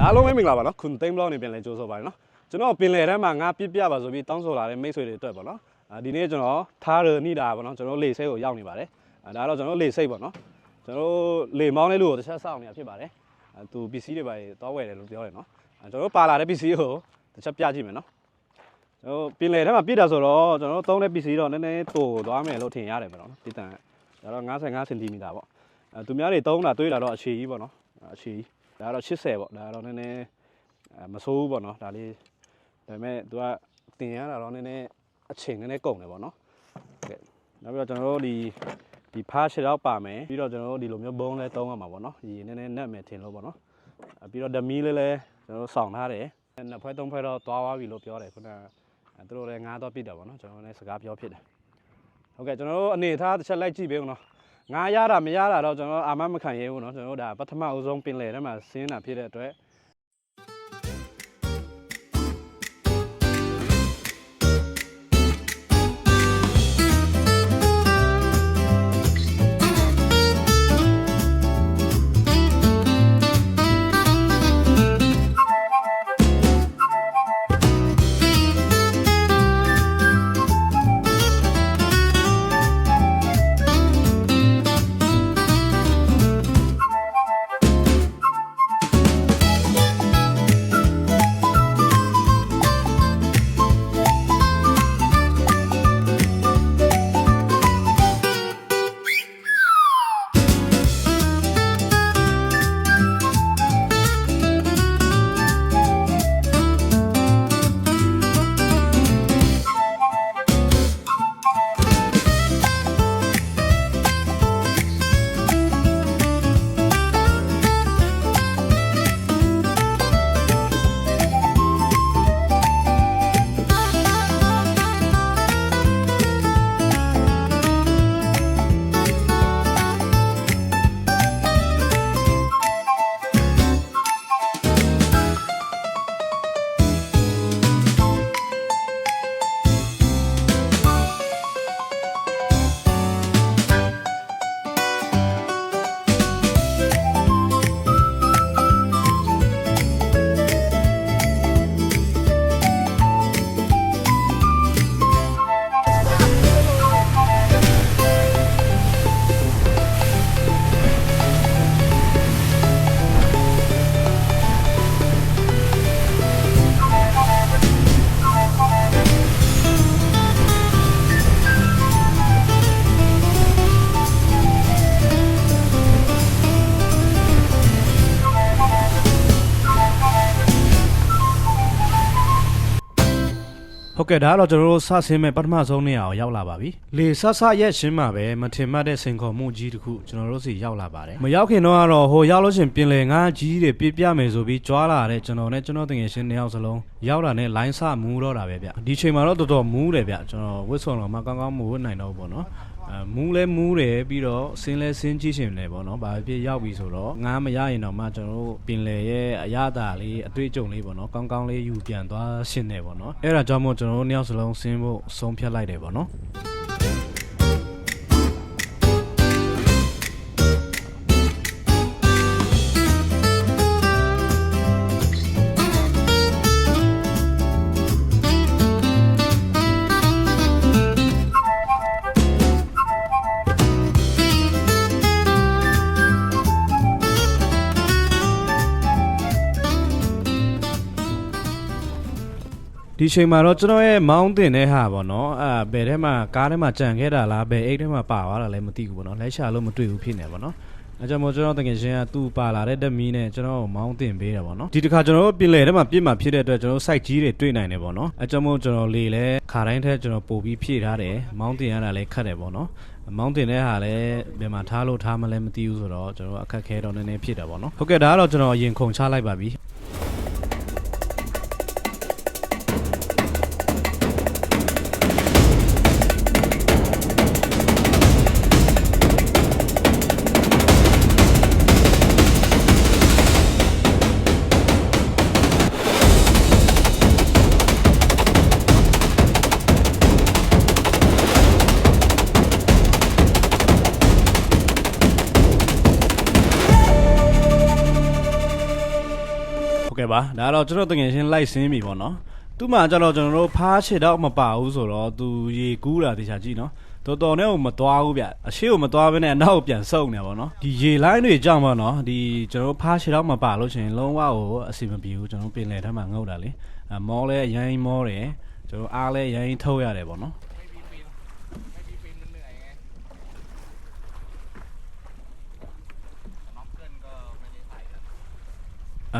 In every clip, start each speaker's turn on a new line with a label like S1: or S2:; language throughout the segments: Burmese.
S1: အားလုံးပဲမင်္ဂလာပါနော်ခုသိမ်းဘလော့နေပြန်လဲကြိုးဆိုပါတယ်နော်ကျွန်တော်ပင်လယ်ထဲမှာငါပြစ်ပြပါဆိုပြီးတောင်းဆိုလာတဲ့မိတ်ဆွေတွေအတွက်ပေါ့နော်ဒီနေ့ကျွန်တော်ထားရနေတာပေါ့နော်ကျွန်တော်လေစိတ်ကိုရောက်နေပါတယ်ဒါတော့ကျွန်တော်လေစိတ်ပေါ့နော်ကျွန်တော်လေမောင်းလေးလို့တစ်ချက်စောင့်နေတာဖြစ်ပါတယ်သူပစ္စည်းတွေပါတောင်းဝယ်တယ်လို့ပြောတယ်နော်ကျွန်တော်ပါလာတဲ့ပစ္စည်းကိုတစ်ချက်ပြကြည့်မယ်နော်ကျွန်တော်ပင်လယ်ထဲမှာပြစ်တာဆိုတော့ကျွန်တော်သုံးတဲ့ပစ္စည်းတော့နည်းနည်းတိုးသွားမယ်လို့ထင်ရတယ်ပေါ့နော်ဒီတန်ဒါတော့55စင်တီမီတာပေါ့သူများတွေသုံးတာတွေးတာတော့အခြေကြီးပေါ့နော်အခြေကြီးဒါတော့80ပေါ့ဒါတော့နည်းနည်းမဆိုးဘူးပေါ့နော်ဒါလေးဒါပေမဲ့သူကတင်ရတာတော့နည်းနည်းအချိန်နည်းနည်းကုန်တယ်ပေါ့နော်ကဲနောက်ပြီးတော့ကျွန်တော်တို့ဒီဖားရှစ်တော့ပါမယ်ပြီးတော့ကျွန်တော်တို့ဒီလိုမျိုးဘုံလဲသုံးရမှာပေါ့နော်ဒီနည်းနည်းနက်မယ်ထင်လို့ပေါ့နော်ပြီးတော့ဓမီလေးလဲကျွန်တော်တို့ဆောင်ထားတယ်နှစ်ဖွဲသုံးဖွဲတော့သွားပြီလို့ပြောတယ်ခုနကသူတို့လည်းငားတော့ပြစ်တာပေါ့နော်ကျွန်တော်လည်းစကားပြောဖြစ်တယ်ဟုတ်ကဲ့ကျွန်တော်တို့အနေထားတစ်ချက်လိုက်ကြည့်ပေးဦးနော်ငါရတာမရတာတော့ကျွန်တော်အာမမခံရဘူးเนาะကျွန်တော်ဒါပထမအဦးဆုံးပင်လယ်ထဲမှာဆင်းတာဖြစ်တဲ့အတွက်ဟုတ်ကဲ့ဒါကတော့ကျွန်တော်တို့စဆင်းမဲ့ပထမဆုံးနေရာကိုရောက်လာပါပြီလေဆဆရက်ရှင်းမှာပဲမထင်မှတ်တဲ့စိန်ခေါ်မှုကြီးတစ်ခုကျွန်တော်တို့စီရောက်လာပါတယ်မရောက်ခင်တော့ကတော့ဟိုရောက်လို့ရှင်ပင်လယ်ငါးကြီးတွေပြပြမယ်ဆိုပြီးကြွားလာတဲ့ကျွန်တော်နဲ့ကျွန်တော်တငယ်ချင်းနှစ်ယောက်စလုံးရောက်လာတဲ့ line စမူးတော့တာပဲဗျဒီချိန်မှာတော့တော်တော်မူးတယ်ဗျကျွန်တော်ဝစ်ဆုံတော့မှကောင်းကောင်းမူးနိုင်တော့ဘူးပေါ့နော်မူးလဲမူးတယ်ပြီးတော့ဆင်းလဲဆင်းကြည့်ရှင်တယ်ပေါ့နော်ဘာဖြစ်ရောက်ပြီဆိုတော့ငါးမရရင်တော့မှကျွန်တော်တို့ပင်လယ်ရဲ့အရသာလေးအတွေ့အကြုံလေးပေါ့နော်ကောင်းကောင်းလေးယူပြန်သွားရှင်တယ်ပေါ့နော်အဲ့ဒါကြောင့်မို့ကျွန်တော်တို့နှစ်ယောက်စလုံးဆင်းဖို့ဆုံးဖြတ်လိုက်တယ်ပေါ့နော်ဒီချိန်မှာတော့ကျွန်တော်ရဲ့မောင်းတင်တဲ့ဟာပေါ့နော်ဘယ်ထဲမှာကားထဲမှာကြံခဲ့တာလားဘယ်အိတ်ထဲမှာပါသွားတာလဲမသိဘူးပေါ့နော်လက်ရှာလို့မတွေ့ဘူးဖြစ်နေပေါ့နော်အဲကြောင့်မို့ကျွန်တော်တကယ်ချင်းကသူ့ပါလာတဲ့ဓမီနဲ့ကျွန်တော်မောင်းတင်ပေးတယ်ပေါ့နော်ဒီတစ်ခါကျွန်တော်တို့ပြင်လေထဲမှာပြစ်မှာဖြစ်တဲ့အတွက်ကျွန်တော် site ကြီးတွေတွေ့နိုင်တယ်ပေါ့နော်အဲကြောင့်မို့ကျွန်တော်လေလဲခါတိုင်းထက်ကျွန်တော်ပို့ပြီးဖြည့်ထားတယ်မောင်းတင်ရတာလဲခတ်တယ်ပေါ့နော်မောင်းတင်တဲ့ဟာလဲဘယ်မှာထားလို့ထားမလဲမသိဘူးဆိုတော့ကျွန်တော်အခက်ခဲတော့နည်းနည်းဖြစ်တာပေါ့နော်ဟုတ်ကဲ့ဒါကတော့ကျွန်တော်အရင်ခုန်ချလိုက်ပါပြီ
S2: ဟုတ်ကဲ့ပါဒါတော့ကျွန်တော်တကယ်ချင်းလိုက်ဆင်းပြီပေါ့နော်သူ့မှာကျတော့ကျွန်တော်တို့ဖားချစ်တော့မပါဘူးဆိုတော့သူရေကူးတာတခြားကြည့်နော်တော်နဲ့ကိုမသွားဘူးဗျအရှိကိုမသွားဘဲနဲ့အနောက်ကိုပြန်ဆုပ်နေပါတော့ဒီရေလိုင်းတွေကြောင့်ပေါ့နော်ဒီကျွန်တော်တို့ဖားချစ်တော့မပါလို့ရှိရင်လုံးဝကိုအစီမပြေဘူးကျွန်တော်ပင်လယ်ထဲမှာငုတ်တာလေမောလဲအရင်မောတယ်ကျွန်တော်အားလဲအရင်ထုတ်ရတယ်ပေါ့နော်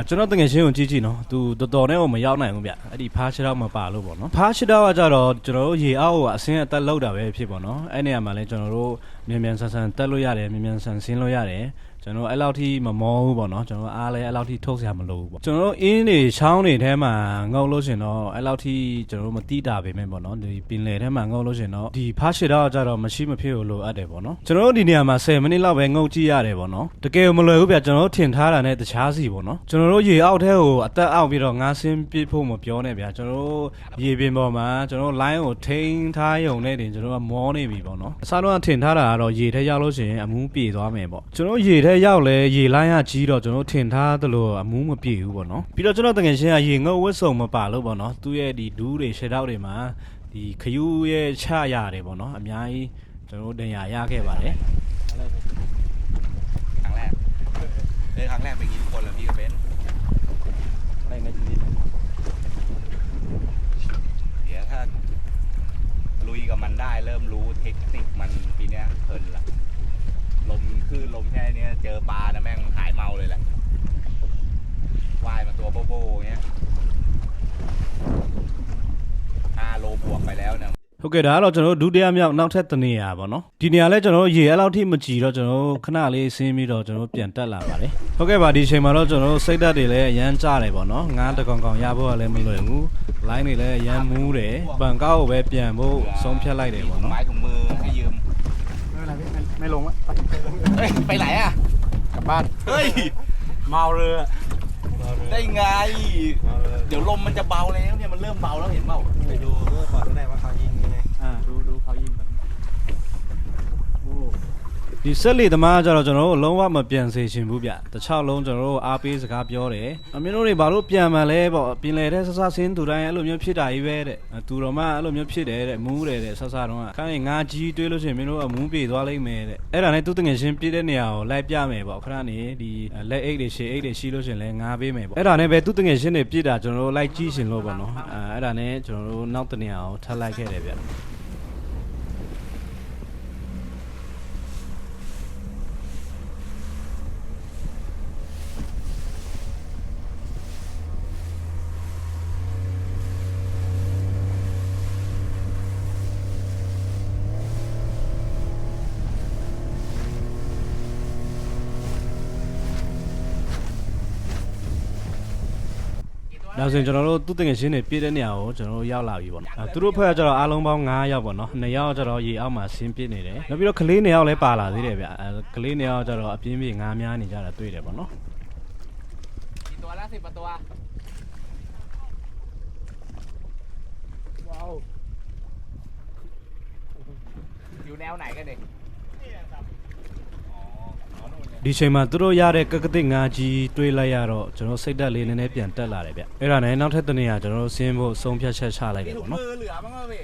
S2: ကျွန်တော်တကယ်ရှင်းကိုကြည့်နော်သူတော်နဲ့ကိုမရောက်နိုင်ဘူးဗျအဲ့ဒီဖားချတော့မပါလို့ပေါ့နော်ဖားချတော့ကကြတော့ကျွန်တော်တို့ရေအောက်ကိုအစင်းအသက်လောက်တာပဲဖြစ်ပေါ့နော်အဲ့နေရာမှာလဲကျွန်တော်တို့မြန်ဆန်တက်လို့ရတယ်မြန်ဆန်ဆင်းလို့ရတယ်ကျွန်တော်အဲ့လောက်ထိမမောဘူးပေါ့နော်ကျွန်တော်အားလဲအဲ့လောက်ထိထုတ်စရာမလိုဘူးပေါ့ကျွန်တော်အင်းတွေချောင်းတွေထဲမှာငုံလို့ရှင်တော့အဲ့လောက်ထိကျွန်တော်မတိတာပဲမဲ့ပေါ့နော်ဒီပင်လယ်ထဲမှာငုံလို့ရှင်တော့ဒီဖားချတော့ကြတော့မရှိမဖြစ်လို့လိုအပ်တယ်ပေါ့နော်ကျွန်တော်တို့ဒီနေရာမှာ10မိနစ်လောက်ပဲငုံကြည့်ရတယ်ပေါ့နော်တကယ်မလွယ်ဘူးဗျကျွန်တော်တို့ထင်ထားတာနဲ့တခြားစီပေါ့နော်ကျွန်တော်တို့ရေအောက်ထဲကိုအသက်အောက်ပြီးတော့ငါးဆင်းပြစ်ဖို့မပြောနဲ့ဗျကျွန်တော်တို့ရေပင်ပေါ်မှာကျွန်တော်တို့ line ကိုထိန်းထားရုံနဲ့တင်ကျွန်တော်ကမောနေပြီပေါ့နော်အစားတော့ထင်ထားတာကတော့ရေထဲရောက်လို့ရှင်အမူးပြေသွားမယ်ပေါ့ကျွန်တော်ရေထဲရောက်လဲရေလိုင်းရကြီးတော့ကျွန်တော်ထင်ထားသလိုအမူးမပြေဘူးပေါ့နော်ပြီးတော့ကျွန်တော်တကယ်ရှင်းကရေငုတ်ဝတ်စုံမပါလို့ပေါ့နော်သူ့ရဲ့ဒီဒူးတွေရှယ်တောက်တွေမှာဒီခယူးရဲ့ချရတယ်ပေါ့နော်အများကြီးကျွန်တော်တင်ရရခဲ့ပါတယ်
S3: ครั้งแรกเป็นงี้ทุกคนเลยพี่ก็เป็น
S2: อะไรในชีวิต
S3: เดี๋ยวถ้าลุยกับมันได้เริ่มรู้เทคนิคมันปีนี้เพลินละลมขึ้นลมแค่นี้เจอปลานะแม่งหายเมาเลยแหละว่ายมาตัวโบเงี้ย5 โลบวกไปแล้วนะ
S2: ဟုတ်ကဲ့ဒါကတော့ကျွန်တော်တို့ဒုတိယမြောက်နောက်ထပ်တနေရာပေါ့နော်ဒီနေရာလဲကျွန်တော်တို့ရေအဲ့လောက်ထိမကြည်တော့ကျွန်တော်တို့ခဏလေးဆင်းပြီးတော့ကျွန်တော်တို့ပြန်တက်လာပါတယ်ဟုတ်ကဲ့ပါဒီအချိန်မှာတော့ကျွန်တော်တို့စိတ်ဓာတ်တွေလည်းအရန်ကျတယ်ပေါ့နော်ငါးတကောင်ကောင်ရဖို့ကလည်းမလွယ်ဘူး line တွေလည်းအရန်မူးတယ်ဘန်ကောက်ကိုပဲပြန်ဖို့ဆုံးဖြတ်လိုက်တယ်ပေါ့နော်
S3: ไม้ถุงมือให้ยืม
S1: ไม่ลงละ
S3: ไปไหนอ่ะ
S1: กลับบ้าน
S3: เฮ้ย
S1: เมาเรือ
S3: ได้ไงเดี๋ยวลมมันจะเบาแล้วเนี่ยมันเริ่มเบาแล้วเห็นเปล่า
S1: ไปดูก่อนก็ได้ว่าเขายิงยังไงดูเขายิงแบบ
S2: ဒီဆက်လေသမားကြတော့ကျွန်တော်တို့လုံးဝမပြန်စေချင်ဘူးဗျတခြားလုံးကျွန်တော်တို့အားပေးစကားပြောတယ်အမင်းတို့တွေဘာလို့ပြန်မှန်လဲပေါ့ပင်လေတဲ့ဆဆဆင်းသူတိုင်းအဲ့လိုမျိုးဖြစ်တာကြီးပဲတဲ့သူတော်မှအဲ့လိုမျိုးဖြစ်တယ်တဲ့မူးတယ်တဲ့ဆဆတော့ခိုင်းငါကြီးတွေးလို့ရှိရင်မင်းတို့အမူးပြေသွားလိမ့်မယ်တဲ့အဲ့ဒါနဲ့သူတငယ်ချင်းပြည့်တဲ့နေရာကိုလိုက်ပြမယ်ပေါ့ခဏနေဒီလက်အိတ်တွေရှေ့အိတ်တွေရှိလို့ရှိရင်လည်းငါပေးမယ်ပေါ့အဲ့ဒါနဲ့ပဲသူတငယ်ချင်းတွေပြည့်တာကျွန်တော်တို့လိုက်ကြည့်ရှင်လို့ပေါ့နော်အဲ့ဒါနဲ့ကျွန်တော်တို့နောက်တနေရာကိုထပ်လိုက်ခဲ့တယ်ဗျဒါဆိုရင်ကျွန်တော်တို့သူ့တငယ်ချင်းတွေပြည့်တဲ့နေရာကိုကျွန်တော်တို့ရောက်လာပြီပေါ့နော်သူတို့ဖွဲ့ကကျတော့အားလုံးပေါင်း9ယောက်ပေါ့နော်2ယောက်ကျတော့ရေအောက်မှာဆင်းပြစ်နေတယ်နောက်ပြီးတော့ကလေး2ယောက်လည်းပါလာသေးတယ်ဗျကလေး2ယောက်ကျတော့အပြင်းပြေ9များနေကြတာတွေ့တယ်ပေါ့နော်
S3: กี่ตัวละ10 ตัวว้าวอยู่แนวไหนกันดิ
S2: ဒီချိန်မှာသူတို့ရတဲ့ကကတိငါကြီးတွေးလိုက်ရတော့ကျွန်တော်စိတ်ဓာတ်လေးနည်းနည်းပြန်တက်လာတယ်ဗျအဲ့ဒါနဲ့နောက်ထပ်တနေရာကျွန်တော်ဆင်းဖို့ဆုံးဖြတ်ချက်ချလိုက်တယ်ပေါ့နော်
S3: มือเหลือมั้งอ่ะพี่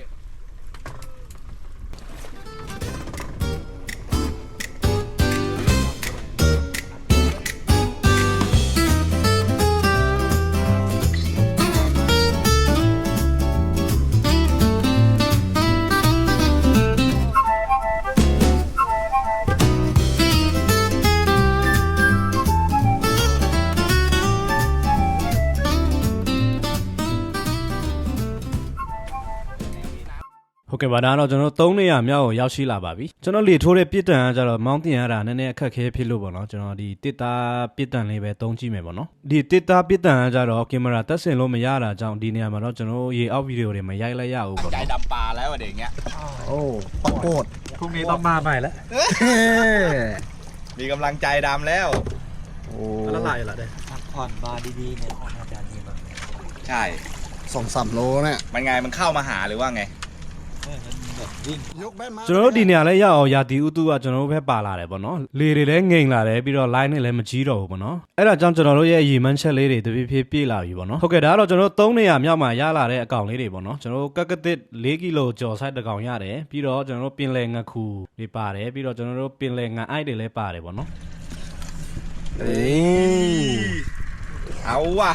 S2: ဟုတ်ကဲ့ပါဒါတော့ကျွန်တော်3နေရာမြောက်ကိုရောက်ရှိလာပါပြီကျွန်တော်လေထိုးတဲ့ပြစ်တန်ကကျတော့မောင်းတင်ရတာနည်းနည်းအခက်ခဲဖြစ်လို့ပေါ့နော်ကျွန်တော်ဒီတစ်သားပြစ်တန်လေးပဲသုံးကြည့်မယ်ပေါ့နော်ဒီတစ်သားပြစ်တန်ကကျတော့ကင်မရာတက်ဆင်လို့မရတာကြောင့်ဒီနေရာမှာတော့ကျွန်တော်ရေအောက်ဗီဒီယိုတွေမရိုက်လိုက်ရဘူးပေါ့
S3: ใจดำปลาแล้วอ่ะเด็กเงี้ย
S1: โอ้ปโกดพรุ่งนี้ต้องมาใหม่แล้ว
S3: มีกำลังใจดำแล้ว
S1: โอ้ละลายละเด้พักผ่อนมาดีๆเนี่ยอาจารย์ดีมาก
S3: ใช่
S1: 2-3 โลเนี่ย
S3: มันไงมันเข้ามาหาหรือว่าไง
S1: มัน
S2: ကျွန်တော်တို့ဒီနေရာလဲရအောင်ရာတီဥတုကကျွန်တော်တို့ဘက်ပါလာတယ်ပေါ့နော်လေတွေလည်းငိမ်လာတယ်ပြီးတော့ line နဲ့လည်းမကြီးတော့ဘူးပေါ့နော်အဲ့ဒါကြောင့်ကျွန်တော်တို့ရဲ့ရေမန်းချက်လေးတွေတဖြည်းဖြည်းပြေးလာပြီပေါ့နော်ဟုတ်ကဲ့ဒါကတော့ကျွန်တော်တို့3နေရာမြောက်မှာရလာတဲ့အကောင်လေးတွေပေါ့နော်ကျွန်တော်တို့ကက်ကတစ်4ကီလိုကျော် size တစ်ကောင်ရတယ်ပြီးတော့ကျွန်တော်တို့ပင်လယ်ငခူတွေပါတယ်ပြီးတော့ကျွန်တော်တို့ပင်လယ်ငအိုက်တွေလည်းပါတယ်ပေါ့နော်
S3: เอาวะ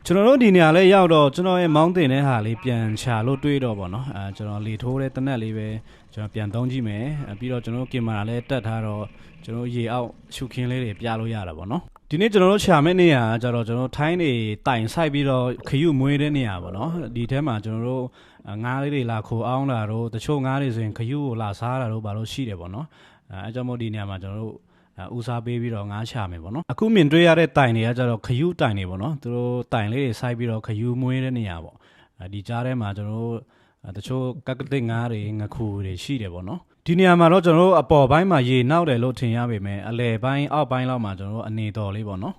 S2: ကျွန်တော်တို့ဒီနေရာလဲရောက်တော့ကျွန်တော်ရဲ့မောင်းတင်တဲ့ဟာလေးပြန်ချလို့တွေးတော့ပေါ့နော်ကျွန်တော်လေထိုးတဲ့တနက်လေးပဲကျွန်တော်ပြန်သုံးကြည့်မယ်ပြီးတော့ကျွန်တော်ကင်မရာလည်းတက်ထားတော့ကျွန်တော်ရေအောက်ရှုခင်းလေးတွေပြလို့ရတာပေါ့နော်ဒီနေ့ကျွန်တော်တို့ရှာမဲ့နေရာကျတော့ကျွန်တော်ထိုင်းတွေတိုင်ဆိုင်ပြီးတော့ခရုမွေးတဲ့နေရာပေါ့နော်ဒီထဲမှာကျွန်တော်တို့ငါးလေးတွေလာခိုအောင်တာတော့တချို့ငါးတွေဆိုရင်ခရုကိုလာစားတာတော့ဘာလို့ရှိတယ်ပေါ့နော်အဲကြောင့်မို့ဒီနေရာမှာကျွန်တော်တို့ဦးစားပေးပြီးတော့ငါးချမယ်ပေါ့နော်အခုမြင်တွေ့ရတဲ့တိုင်တွေကကျတော့ခယူးတိုင်တွေပေါ့နော်သူတို့တိုင်လေးတွေစိုက်ပြီးတော့ခယူးမွေးတဲ့နေရာပေါ့ဒီကြားထဲမှာကျွန်တော်တို့တချို့ကက်ကတစ်ငါးတွေငခူတွေရှိတယ်ပေါ့နော်ဒီနေရာမှာတော့ကျွန်တော်တို့အပေါ်ပိုင်းမှာရေနောက်တယ်လို့ထင်ရပေမဲ့အလယ်ပိုင်းအောက်ပိုင်းလောက်မှာကျွန်တော်တို့အနေတော်လေးပေါ့နော်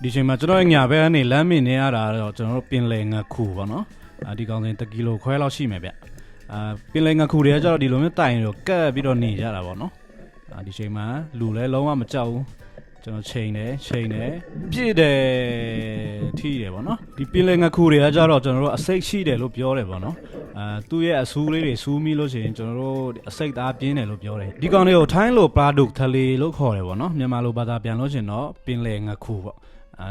S2: ဒီချိန်မှာကျွန်တော်ညာဘက်ကနေလမ်းမြင်နေရတာတော့ကျွန်တော်တို့ပင်လယ်ငခူပေါ့နော်ဒီကောင်စင်1ကီလိုခွဲလောက်ရှိမယ်ဗျပင်လယ်ငခူတွေကကျတော့ဒီလိုမျိုးတိုင်တော့ကတ်ပြီးတော့နေကြတာပေါ့နော်ဒီချိန်မှာလူလည်းလုံးဝမကြောက်ဘူးကျွန်တော်ချိန်တယ်ပြည့်တယ်ထိတယ်ပေါ့နော်ဒီပင်လယ်ငခူတွေကကျတော့ကျွန်တော်တို့အစိတ်ရှိတယ်လို့ပြောတယ်ပေါ့နော်သူ့ရဲ့အဆူးလေးတွေစူးမိလို့ရှိရင်ကျွန်တော်တို့အစိတ်သားပြင်းတယ်လို့ပြောတယ်ဒီကောင်တွေကိုထိုင်းလိုပလာဒုတ်ထလေလို့ခေါ်တယ်ပေါ့နော်မြန်မာလိုဘာသာပြန်လို့ရှိရင်တော့ပင်လယ်ငခူပေါ့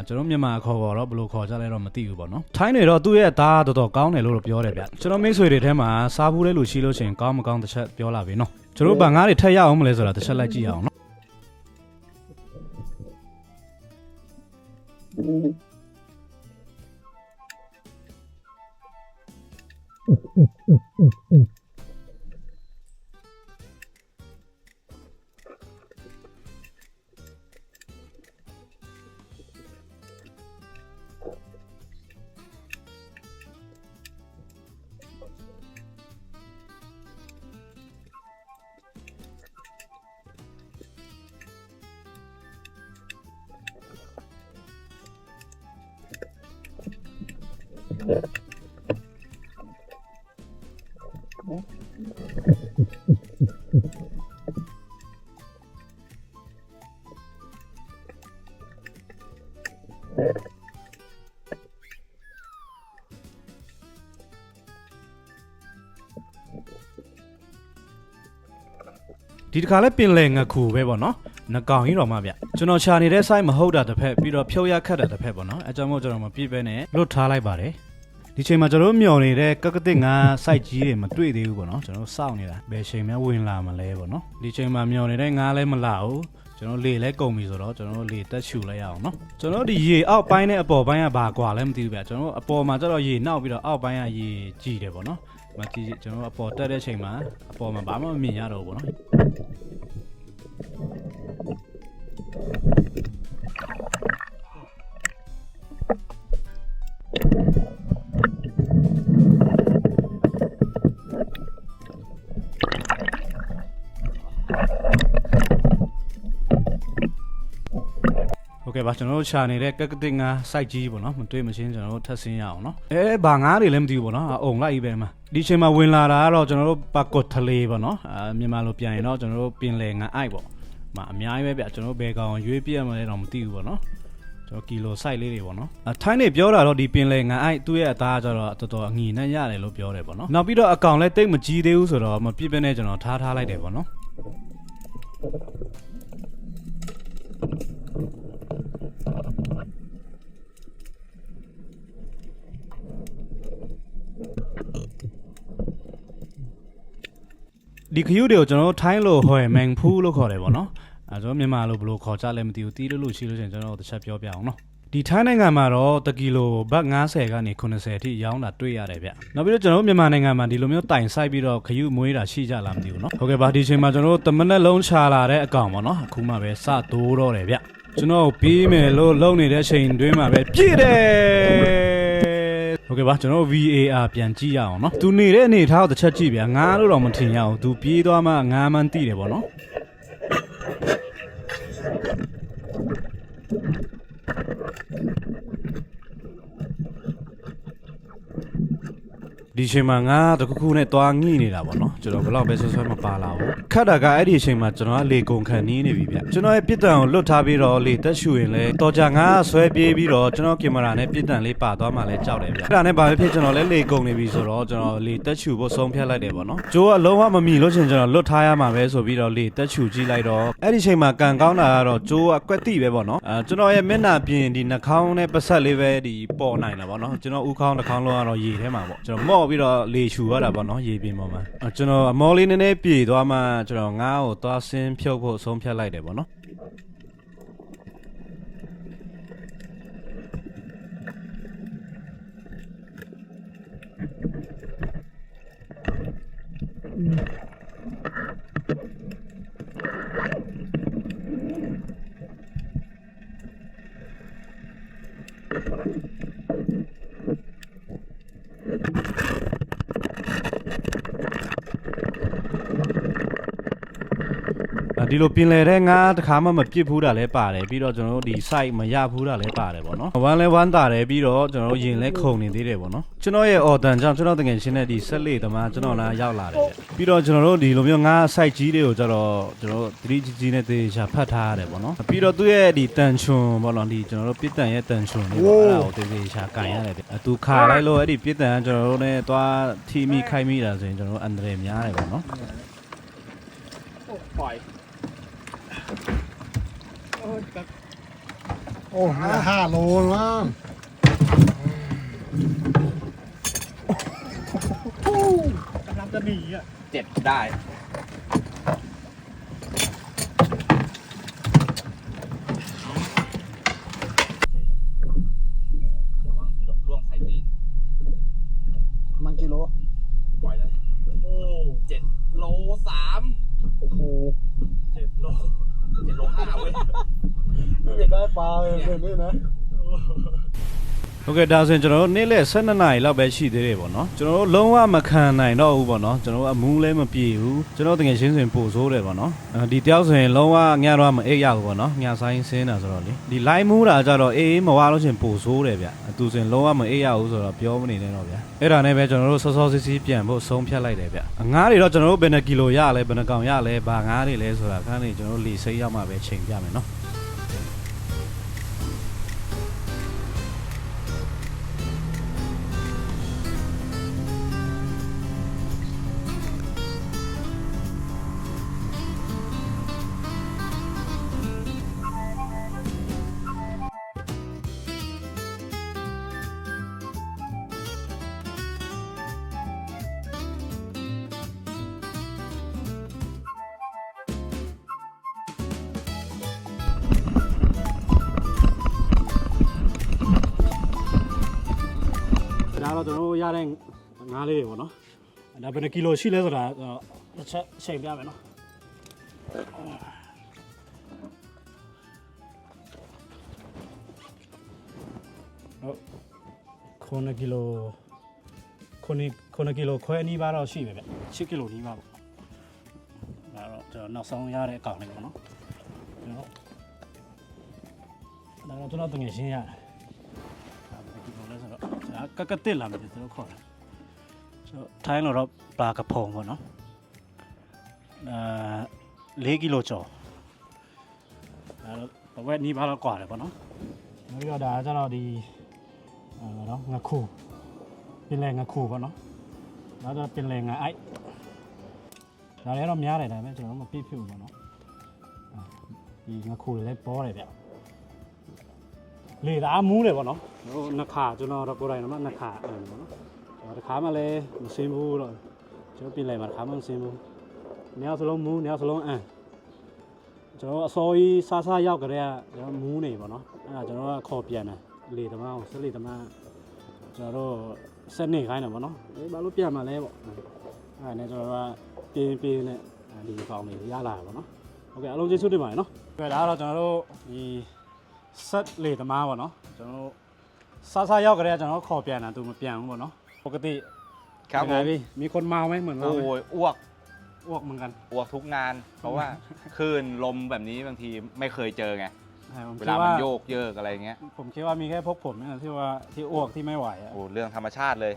S2: ကျွန်တော်မြန်မာခေါ်တော့ဘယ်လိုခေါ်ကြလဲတော့မသိဘူးပေါ့နော်ထိုင်းတွေတော့သူ့ရဲ့သားတော်တော်ကောင်းတယ်လို့ပြောတယ်ဗျကျွန်တော်မိတ်ဆွေတွေထဲမှာစားဘူးတဲ့လူရှိလို့ရှိရင်ကောင်းမကောင်းတစ်ချက်ပြောလာပြီနော်ကျွန်တော်ဗန်ငါးတွေထက်ရအောင်မလဲဆိုတာတစ်ချက်လိုက်ကြည့်အောင်နော်ဒီတစ်ခါလဲပင်လယ်ငခူပဲပေါ့နော်နှကောင်ကြီးတော်မှဗျကျွန်တော်ရှာနေတဲ့ site မဟုတ်တာတစ်ဖက်ပြီးတော့ဖြုတ်ရခတ်တာတစ်ဖက်ပေါ့နော်အဲကြောင့်မို့ကျွန်တော်မပြည့်ပဲနဲ့လွတ်ထားလိုက်ပါတယ်ဒီချိန်မှာကျွန်တော်မျောနေတဲ့ကက်ကတစ်ငါ site ကြီးတွေမတွေ့သေးဘူးပေါ့နော်ကျွန်တော်စောင့်နေတာဘယ်ချိန်မှဝင်လာမလဲပေါ့နော်ဒီချိန်မှာမျောနေတဲ့ငါလည်းမလာဘူးကျွန်တော်လေလဲကုန်ပြီဆိုတော့ကျွန်တော်လေတက်ရှူလိုက်ရအောင်နော်ကျွန်တော်ဒီရေအောက်ပိုင်းနဲ့အပေါ်ပိုင်းကဘာကွာလဲမသိဘူးဗျကျွန်တော်အပေါ်မှာကျတော့ရေနောက်ပြီးတော့အောက်ပိုင်းကရေကြည်တယ်ပေါ့နော်မကြည့်ကျွန်တော်အပေါ်တက်တဲ့ချိန်မှာအပေါ်မှာဘာမှမမြင်ရတော့ဘူးပေါ့နော်က ကဲ့ပါကျွန်တော်တို့ရှာနေတဲ့ကက်ကတစ်ငါစိုက်ကြီးပေါ့နော်မတွေ့မချင်းကျွန်တော်တို့ထပ်ဆင်းရအောင်နော်ဘာငါးတွေလည်းမသိဘူးပေါ့နော်အုံလိုက်ကြီးပဲမှာဒီချိန်မှာဝင်လာတာကတော့ကျွန်တော်တို့ပါကွတ်ထလေးပေါ့နော်မြန်မာလိုပြန်ရင်တော့ကျွန်တော်တို့ပင်လယ်ငါအိုက်ပေါ့အများကြီးပဲဗျကျွန်တော်တို့ဘယ်ကောင်ရွေးပြရမလဲတော့မသိဘူးပေါ့နော်ကျွန်တော်ကီလိုစိုက်လေးတွေပေါ့နော်ထိုင်းနေပြောတာတော့ဒီပင်လယ်ငါအိုက်သူ့ရဲ့အသားကျတော့တော်တော်အငြိနဲ့ရတယ်လို့ပြောတယ်ပေါ့နော်နောက်ပြီးတော့အကောင်လည်းတိတ်မကြီးသေးဘူးဆိုတော့မပြစ်ပြနဲ့ကျွန်တော်ထားလိုက်တယ်ပေါ့နော်ဒီခယူတွေကိုကျွန်တော်တို့ထိုင်းလို့ဟော်မန်ဖူးလို့ခေါ်တယ်ပေါ့နော်ကျွန်တော်မြန်မာလိုဘယ်လိုခေါ်ကြလဲမသိဘူးတီးလို့ရှိလို့ရှိရင်ကျွန်တော်တို့တစ်ချက်ပြောပြအောင်နော်ဒီထိုင်းနိုင်ငံမှာတော့တကီလိုဘတ်90ကနေ80အထိရောင်းတာတွေ့ရတယ်ဗျနောက်ပြီးတော့ကျွန်တော်တို့မြန်မာနိုင်ငံမှာဒီလိုမျိုးတိုင်ဆိုင်ပြီးတော့ခယူမွေးတာရှိကြလားမသိဘူးနော်ဟုတ်ကဲ့ပါဒီချိန်မှာကျွန်တော်တို့တမနက်လုံးချလာတဲ့အကောင်ပေါ့နော်အခုမှပဲစတိုးတော့တယ်ဗျကျွန်တော်ပြီးမယ်လို့လုံနေတဲ့အချိန်တွင်းမှာပဲပြည့်တယ်ဟုတ်ကဲ့ပါကျွန်တော် VAR ပြန်ကြည့်ရအောင်နော်သူနေတဲ့အနေထားကိုတစ်ချက်ကြည့်ဗျာငားလို့တော့မထင်ရအောင်သူပြေးသွားမှငားမှန်းသိတယ်ပေါ့နော်ဒီချိန်မှာငါတခုခုနဲ့တွားငိနေတာပေါ့နော်ကျွန်တော်ဘယ်တော့ပဲဆွဆွဲမပါလာဘူးခတ်တာကအဲ့ဒီအချိန်မှာကျွန်တော်ကလေကုန်ခံနေပြီဗျကျွန်တော်ရဲ့ပြစ်တံကိုလွတ်ထားပြီးတော့လေတက်ရှူရင်လဲတော်ကြငါဆွဲပြေးပြီးတော့ကျွန်တော်ကင်မရာနဲ့ပြစ်တံလေးပါသွားမှလဲကြောက်တယ်ဗျအဲ့ဒါနဲ့ဘာဖြစ်ကျွန်တော်လဲလေကုန်နေပြီဆိုတော့ကျွန်တော်လေတက်ရှူဖို့ဆုံးဖြတ်လိုက်တယ်ပေါ့နော်ကျိုးကအလုံးဝမမီလို့ချင်းကျွန်တော်လွတ်ထားရမှာပဲဆိုပြီးတော့လေတက်ရှူကြည့်လိုက်တော့အဲ့ဒီချိန်မှာကန်ကောင်းတာကတော့ကျိုးကကွက်တိပဲပေါ့နော်ကျွန်တော်ရဲ့မျက်နှာပြင်ဒီနှာခေါင်းနဲ့ပတ်ဆက်လေးပဲဒီပေါ်နိုင်တာပေါ့နော်ကျွန်တော်ဥခေါင်းနှာခေါင်းလုံးကတော့ရေထဲမှာပေါ့ကျွန်တော်မော့ပြီးတော့လေချူရတာပေါ့နော်ရေပြင်ပေါ်မှာကျွန်တော်အမောလေးနည်းနည်းပြေသွားမှကျွန်တော်ငါ့ကိုသွားဆင်းဖြုတ်ဖို့ဆုံးဖြတ်လိုက်တယ်ပေါ့နော်ဒီလိုပင်လယ်ထဲငါတခါမှမပြစ်ဘူးတာလည်းပါတယ်ပြီးတော့ကျွန်တော်တို့ဒီ site မရဘူးတာလည်းပါတယ်ပေါ့နော်ဝမ်းလဲဝမ်းတာတယ်ပြီးတော့ကျွန်တော်တို့ရင်လဲခုန်နေသေးတယ်ပေါ့နော်ကျွန်တော်ရဲ့ order ကြောင့်ကျွန်တော်တကယ်ရှင်းတဲ့ဒီဆက်လေသမားကျွန်တော်လာရောက်လာတယ်ပြီးတော့ကျွန်တော်တို့ဒီလိုမျိုးငါ site ကြီးတွေကိုကျတော့ကျွန်တော်တို့ 3G နဲ့သေချာဖတ်ထားရတယ်ပေါ့နော်ပြီးတော့သူ့ရဲ့ဒီတန်ချွန်ပေါ့နော်ဒီကျွန်တော်တို့ပြစ်တန်ရဲ့တန်ချွန်လေးပေါ့အဲ့ဒါကိုသေချာကန်ရတယ်သူခါလိုက်လို့အဲ့ဒီပြစ်တန်ကကျွန်တော်တို့ ਨੇ သွားထိမိခိုက်မိတာဆိုရင်ကျွန်တော်တို့အန္တရာယ်များတယ်ပေါ့နော်
S4: โอ้5 โลมั้งกำลังจะหนีอ่ะ
S3: เจ็บได้ร่วงใส่ตีน
S4: มันกิโล
S3: ปล่อยเลยโอ้7 โล 3
S4: โอ้โห
S3: 7 โล 5เว้ย
S4: นี่จะได้ปลาเลยนี่นะ
S2: ဟုတ်ကဲ့ဒါဆိုရင်ကျွန်တော်တို့နေ့လယ်12နာရီလောက်ပဲရှိသေးတယ်ပေါ့နော်ကျွန်တော်တို့လုံးဝမခံနိုင်တော့ဘူးပေါ့နော်ကျွန်တော်တို့အမူးလည်းမပြေဘူးကျွန်တော်တကယ်ရှင်းစင်ပို့ဆိုးတယ်ပေါ့နော်ဒီတယောက်ဆိုရင်လုံးဝညတော့မအိပ်ရဘူးပေါ့နော်ညဆိုင်ဆင်းတာဆိုတော့လေဒီ line မူးတာကြတော့အေးမဝါလို့ရှင်ပို့ဆိုးတယ်ဗျသူဆိုရင်လုံးဝမအိပ်ရဘူးဆိုတော့ပြောမနေနဲ့တော့ဗျအဲ့ဒါနဲ့ပဲကျွန်တော်တို့စောစောစီးစီးပြန်ဖို့ဆုံးဖြတ်လိုက်တယ်ဗျငါးတွေတော့ကျွန်တော်တို့ဘယ်နှကီလိုရလဲဘယ်နှကောင်ရလဲဘာငါးတွေလဲဆိုတာခါနေကျွန်တော်တို့လီစိတ်ရောက်မှပဲချိန်ပြမယ်နော်ဒါတော့ကျွန်တော်တို့ရတဲ့ငါးလေးတွေပေါ့နော်ဒါဘယ်နှကီလိုရှိလဲဆိုတာတစ်ချက်ချိန်ပြမယ်နော်ဟုတ်9ကီလို9ကီလိုခွဲနီးပါတော့ရှိပဲဗျ10ကီလိုနီးပါပေါ့ဒါတော့ကျွန်တော်နောက်ဆုံးရတဲ့အကောင်လေးပေါ့နော်ကျွန်တော် ဒါတော့ကျွန်တော်တငယ်ချင်းရတယ်ဒါပဲဒီလိုလဲဆိုတော့ဒါကကတစ်လာမယ်ကျွန်တော်ခေါ်တာဆိုတော့ထိုင်းလို့တော့ပလာကဖုံပေါ့နော်4 ကီလိုကျော်ဒါတော့ဘဝနီးပါးတော့กว่าတယ်ပေါ့နော်နောက်ပြီးတော့ဒါကျတော့ဒီနော်ငါခုပင်လယ်ငါခုပေါ့နော်နောက်တော့ပင်လယ်ငါအိုက်ဒါလည်းတော့များတယ်ဒါပေမဲ့ကျွန်တော်မပြည့်ဖြူပေါ့နော်ဒီငါခုလည်းပေါ်တယ်ဗျလေဒါမူးတယ်ပေါ့နော်ဟိုနှစ်ခါကျွန်တော်တော့ကိုယ်တိုင်တော့နှစ်ခါအဲ့လိုပေါ့နော်တခါမှလည်းမစင်းဘူးတော့ကျွန်တော်ပြင်လိုက်မှာတခါမှမစင်းဘူးနေရာစလုံးမူးနေရာစလုံးအန်ကျွန်တော်အစောကြီးစားစားရောက်ကြတဲ့ကျွန်တော်မူးနေပေါ့နော်အဲ့ဒါကျွန်တော်ကခေါ်ပြန်တယ်လေသမားအောင်ဆက်လေသမားကျွန်တော်တို့ဆက်နေခိုင်းတယ်ပေါ့နော်အေးဘာလို့ပြန်มาလဲပေါ့အဲ့ဒါနဲ့ကျွန်တော်ကပြင်းနဲ့ဒီကောင်လေးရလာတာပေါ့နော်โอเคအားလုံးကျေးဇူးတင်ပါတယ်နော်ဒါကတော့ကျွန်တော်တို့ဒီဆက်လေသမားပေါ့နော်ကျွန်တော်စားစားရောက်ကြတဲ့ကျွန်တော်ခေါ်ပြန်တာသူမပြန်ဘူးပေါ့နော်ปกติ
S3: ครับผม
S2: พี่มีคนเมาไหมเหมือนเรา
S3: โอ้
S2: ไหม
S3: ยอ้วก
S2: อ้วกเหมือนกัน
S3: อ้วกทุกงาน เพราะว่าคลื่นลมแบบนี้บางทีไม่เคยเจอไง
S2: ใช่ผม
S3: เว
S2: คิด
S3: ลามั
S2: ว่าน
S3: โยกเยกอะไรเงี้ย
S2: ผมคิดว่ามีแค่พวกผมนะที่ว่าที่อ้วกที่ไม่ไหวอ่ะ
S3: โอ้เรื่องธรรมชาติเลย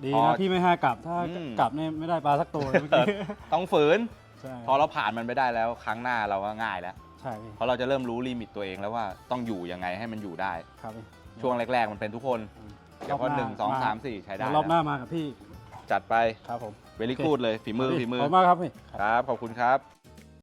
S2: ดี
S3: พอ
S2: นะพี่ไม่ให้กลับถ้า
S3: อืม
S2: กลับเนี่ยไม่ได้ปลาสักตัวเลยเมื่อกี้
S3: ต้องฝืน
S2: ใช่
S3: พอเราผ่านมันไปได้แล้วครั้งหน้าเราก็ง่ายแล้ว
S2: ใช่พี่
S3: เพราะเราจะเริ่มรู้ลิมิตตัวเองแล้วว่าต้องอยู่ยังไงให้มันอยู่ได้
S2: ครับพี่
S3: ช่วงแรกๆมันเป็นทุกคนเดี๋ยวก็
S2: รอบหน้า
S3: 1 2 3 4 ใช้ได้
S2: เดี๋ยวรอบหน้ามากับพี่
S3: จัดไป
S2: ครับผม
S3: เวลี่กูดเลยฝีมือ
S2: ขอบคุณมากครับพี่
S3: ครับ ขอบคุณครับ